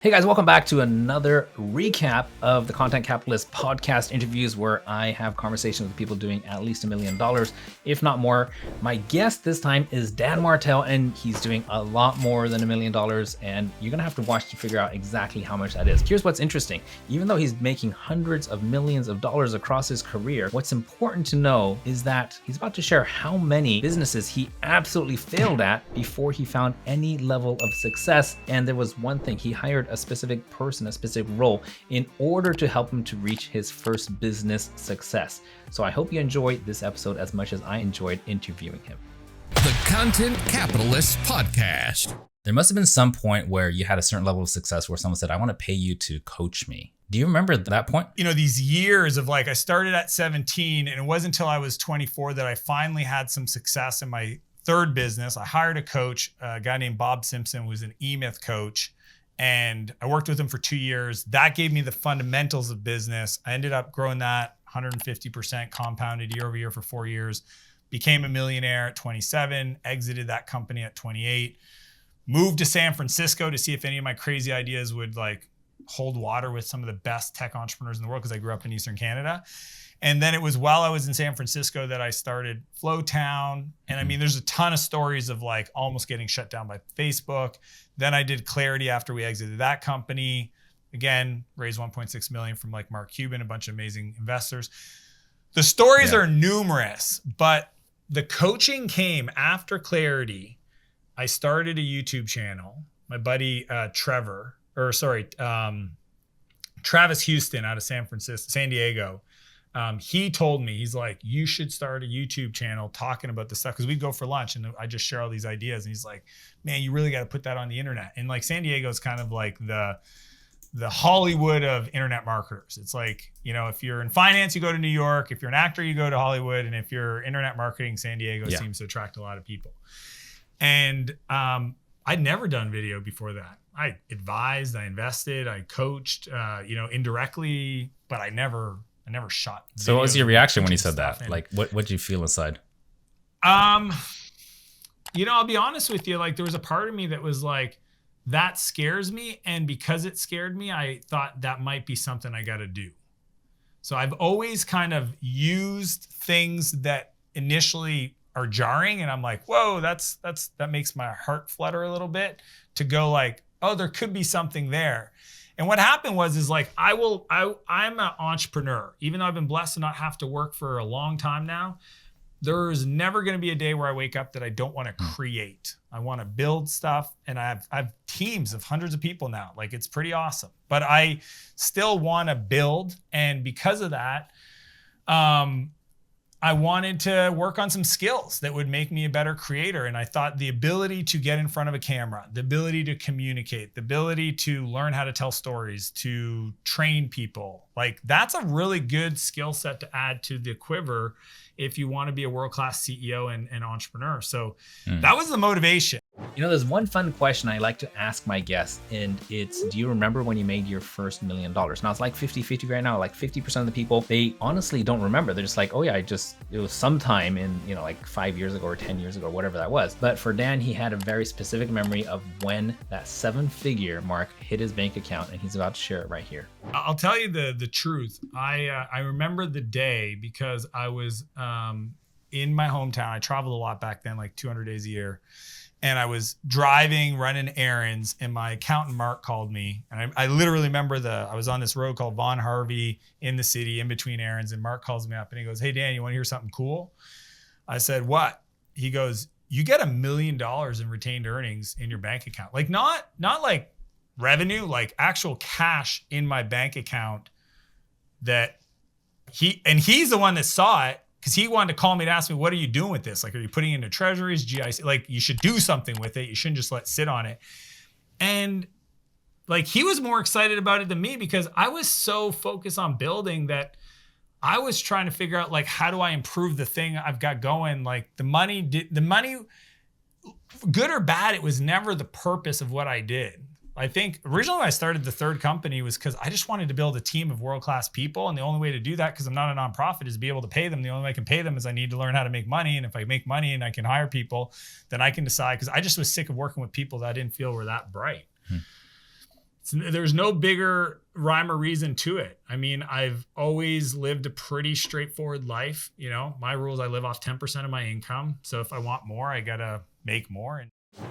Hey guys, welcome back to another recap of the Content Capitalist podcast interviews where I have conversations with people doing at least $1 million, if not more. My guest this time is Dan Martell, and he's doing a lot more than $1 million, and you're gonna have to watch to figure out exactly how much that is. Here's what's interesting. Even though he's making hundreds of millions of dollars across his career, what's important to know is that he's about to share how many businesses he absolutely failed at before he found any level of success. And there was one thing, he hired a specific person, a specific role in order to help him to reach his first business success. So I hope you enjoyed this episode as much as I enjoyed interviewing him. The Content Capitalist Podcast. There must have been some point where you had a certain level of success where someone said, I want to pay you to coach me. Do you remember that point? You know, these years of I started at 17 and it wasn't until I was 24 that I finally had some success in my third business. I hired a coach, a guy named Bob Simpson, who was an E-Myth coach. And I worked with him for 2 years. That gave me the fundamentals of business. I ended up growing that 150% compounded year over year for 4 years. Became a millionaire at 27, exited that company at 28, moved to San Francisco to see if any of my crazy ideas would hold water with some of the best tech entrepreneurs in the world because I grew up in Eastern Canada. And then it was while I was in San Francisco that I started Flowtown. And I mean, there's a ton of stories of almost getting shut down by Facebook. Then I did Clarity after we exited that company. Again, raised 1.6 million from Mark Cuban, a bunch of amazing investors. The stories are numerous, but the coaching came after Clarity. I started a YouTube channel. My buddy Travis Houston out of San Diego. He told me, he's like, you should start a YouTube channel talking about this stuff. Cause we'd go for lunch and I just share all these ideas. And he's like, man, you really got to put that on the internet. And San Diego is kind of the Hollywood of internet marketers. It's if you're in finance, you go to New York. If you're an actor, you go to Hollywood. And if you're internet marketing, San Diego seems to attract a lot of people. And I'd never done video before that. I advised, I invested, I coached, indirectly, but I never shot. So what was your reaction when he said that? What did you feel inside? I'll be honest with you. There was a part of me that was that scares me. And because it scared me, I thought that might be something I got to do. So I've always kind of used things that initially are jarring. And I'm like, whoa, that makes my heart flutter a little bit to go oh, there could be something there. And what happened was I'm an entrepreneur. Even though I've been blessed to not have to work for a long time now, there's never going to be a day where I wake up that I don't want to create. I want to build stuff, and I have teams of hundreds of people now. It's pretty awesome. But I still want to build, and because of that, I wanted to work on some skills that would make me a better creator. And I thought the ability to get in front of a camera, the ability to communicate, the ability to learn how to tell stories, to train people, that's a really good skill set to add to the quiver if you want to be a world-class CEO and entrepreneur. So that was the motivation. There's one fun question I like to ask my guests, and it's, do you remember when you made your first $1 million? Now it's 50-50 right now. 50% of the people, they honestly don't remember. They're just oh yeah, it was sometime in, 5 years ago or 10 years ago, or whatever that was. But for Dan, he had a very specific memory of when that 7-figure mark hit his bank account, and he's about to share it right here. I'll tell you the truth. I remember the day because I was in my hometown. I traveled a lot back then, 200 days a year. And I was driving, running errands, and my accountant, Mark, called me. And I literally remember I was on this road called Von Harvey in the city in between errands. And Mark calls me up and he goes, hey, Dan, you want to hear something cool? I said, what? He goes, you get $1 million in retained earnings in your bank account. Not revenue, actual cash in my bank account that he's the one that saw it. Because he wanted to call me to ask me, what are you doing with this? Are you putting it into treasuries, GIC? You should do something with it. You shouldn't just let it sit on it. And he was more excited about it than me because I was so focused on building that I was trying to figure out how do I improve the thing I've got going? The money, good or bad, it was never the purpose of what I did. I think originally when I started the third company was because I just wanted to build a team of world-class people. And the only way to do that, because I'm not a nonprofit, is to be able to pay them. The only way I can pay them is I need to learn how to make money. And if I make money and I can hire people, then I can decide. Because I just was sick of working with people that I didn't feel were that bright. There's no bigger rhyme or reason to it. I mean, I've always lived a pretty straightforward life. You know, my rules, I live off 10% of my income. So if I want more, I got to make more.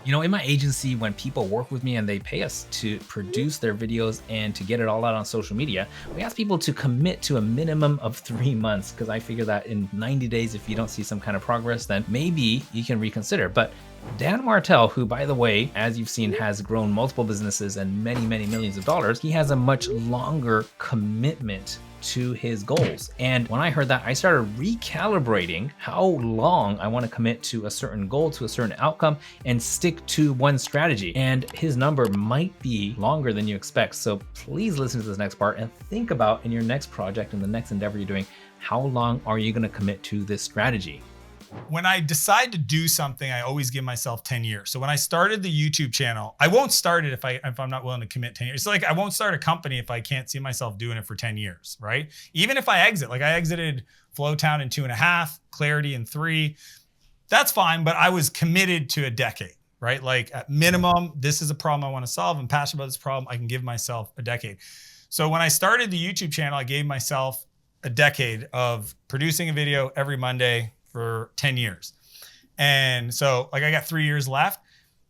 You know, in my agency, when people work with me and they pay us to produce their videos and to get it all out on social media, we ask people to commit to a minimum of 3 months, because I figure that in 90 days, if you don't see some kind of progress, then maybe you can reconsider. But Dan Martell, who, by the way, as you've seen, has grown multiple businesses and many, many millions of dollars, he has a much longer commitment to his goals. And when I heard that, I started recalibrating how long I want to commit to a certain goal, to a certain outcome, and stick to one strategy. And his number might be longer than you expect. So please listen to this next part and think about, in your next project, in the next endeavor you're doing, how long are you going to commit to this strategy? When I decide to do something, I always give myself 10 years. So when I started the YouTube channel, I won't start it if I'm not willing to commit 10 years. It's like I won't start a company if I can't see myself doing it for 10 years, right? Even if I exit, like I exited Flowtown in 2.5, Clarity in 3, that's fine. But I was committed to a decade, right? Like at minimum, this is a problem I want to solve. I'm passionate about this problem. I can give myself a decade. So when I started the YouTube channel, I gave myself a decade of producing a video every Monday for 10 years. And so like I got 3 years left.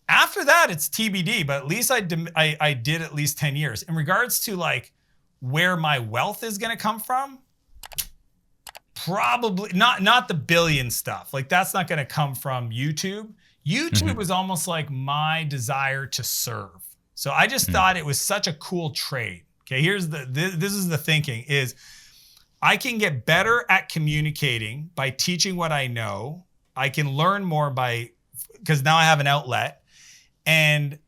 After that, it's TBD, but at least I did at least 10 years. In regards to like where my wealth is going to come from, probably not the billion stuff. Like that's not going to come from YouTube. YouTube was almost like my desire to serve. So I just thought it was such a cool trade. Okay, this is the thinking is, I can get better at communicating by teaching what I know. I can learn more because now I have an outlet. And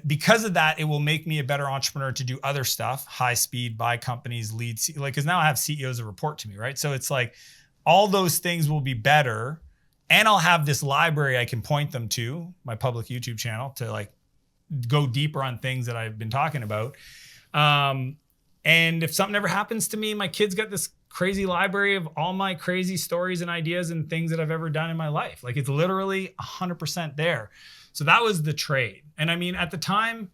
because of that, it will make me a better entrepreneur to do other stuff, high speed, buy companies, lead, because now I have CEOs that report to me, right? So it's like all those things will be better. And I'll have this library I can point them to, my public YouTube channel, to like go deeper on things that I've been talking about. And if something ever happens to me, my kids got this crazy library of all my crazy stories and ideas and things that I've ever done in my life. Like it's literally 100% there. So that was the trade. And I mean, at the time,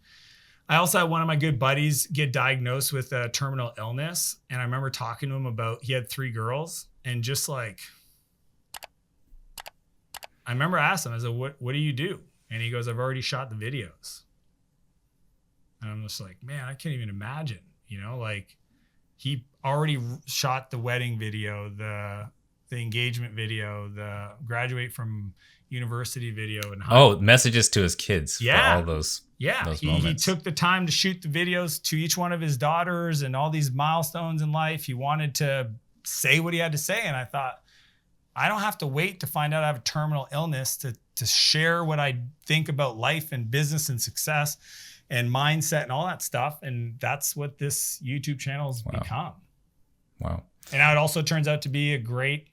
I also had one of my good buddies get diagnosed with a terminal illness. And I remember talking to him about, he had 3 girls, and just like, I remember asking him, I said, what do you do? And he goes, I've already shot the videos. And I'm just like, man, I can't even imagine. You know, like he already shot the wedding video, the engagement video, the graduate from university video, and messages to his kids. Yeah, for all those. Yeah, those he took the time to shoot the videos to each one of his daughters and all these milestones in life. He wanted to say what he had to say, and I thought, I don't have to wait to find out I have a terminal illness to share what I think about life and business and success and mindset and all that stuff. And that's what this YouTube channel has become. Wow. And now it also turns out to be a great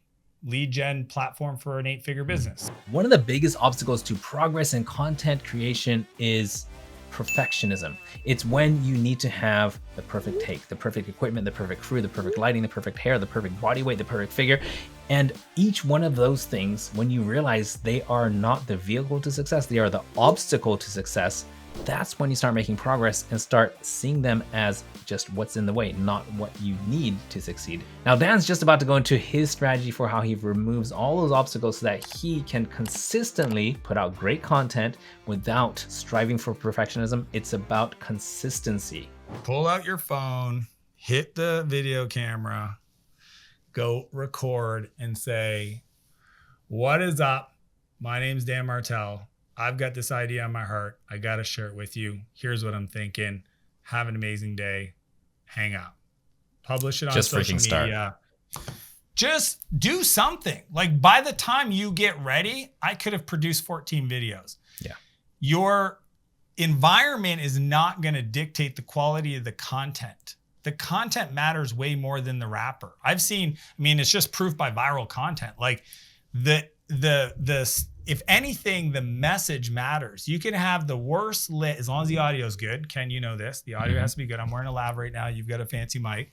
lead gen platform for an 8-figure business. One of the biggest obstacles to progress in content creation is perfectionism. It's when you need to have the perfect take, the perfect equipment, the perfect crew, the perfect lighting, the perfect hair, the perfect body weight, the perfect figure. And each one of those things, when you realize they are not the vehicle to success, they are the obstacle to success, that's when you start making progress and start seeing them as just what's in the way, not what you need to succeed. Now, Dan's just about to go into his strategy for how he removes all those obstacles so that he can consistently put out great content without striving for perfectionism. It's about consistency. Pull out your phone, hit the video camera, go record and say, what is up? My name's Dan Martell. I've got this idea on my heart. I got to share it with you. Here's what I'm thinking. Have an amazing day. Hang out. Publish it on social media. Just do something. Like by the time you get ready, I could have produced 14 videos. Yeah. Your environment is not going to dictate the quality of the content. The content matters way more than the rapper. It's just proof by viral content. Like if anything, the message matters. You can have the worst lit, as long as the audio is good. Ken, you know this. The audio has to be good. I'm wearing a lav right now. You've got a fancy mic.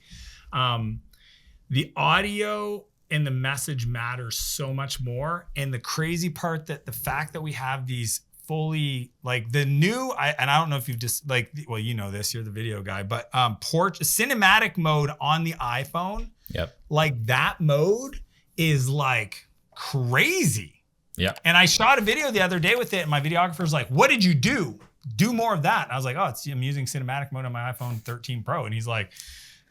The audio and the message matters so much more. And the crazy part, that the fact that we have these fully like the new, and I don't know if you've just like, well, you know this, you're the video guy, but cinematic mode on the iPhone. Yep. Like that mode is like crazy. Yeah. And I shot a video the other day with it, and my videographer's like, "What did you do? Do more of that." And I was like, "Oh, I'm using cinematic mode on my iPhone 13 Pro." And he's like,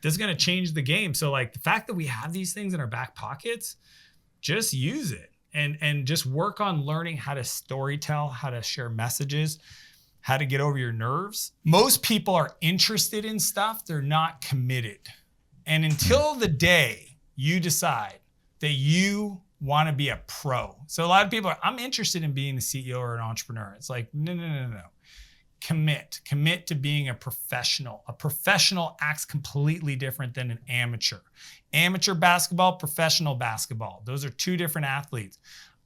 "This is gonna change the game." So like the fact that we have these things in our back pockets, just use it. And just work on learning how to storytell, how to share messages, how to get over your nerves. Most people are interested in stuff, they're not committed. And until the day you decide that you want to be a pro. So a lot of people are, I'm interested in being a CEO or an entrepreneur. It's like, no. Commit to being a professional. A professional acts completely different than an amateur. Amateur basketball, professional basketball. Those are two different athletes.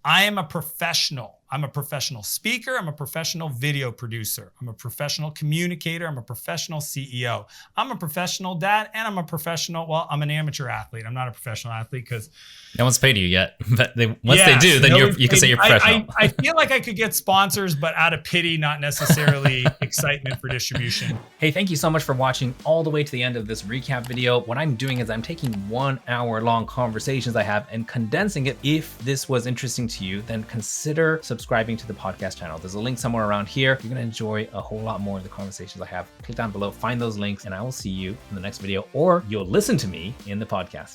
I am a professional. I'm a professional speaker. I'm a professional video producer. I'm a professional communicator. I'm a professional CEO. I'm a professional dad, and I'm I'm an amateur athlete. I'm not a professional athlete because no one's paid you yet. But once they do, then you can say you're professional. I feel like I could get sponsors, but out of pity, not necessarily excitement for distribution. Hey, thank you so much for watching all the way to the end of this recap video. What I'm doing is I'm taking 1 hour long conversations I have and condensing it. If this was interesting to you, then consider subscribing to the podcast channel. There's a link somewhere around here. You're gonna enjoy a whole lot more of the conversations I have. Click down below, find those links, and I will see you in the next video, or you'll listen to me in the podcast.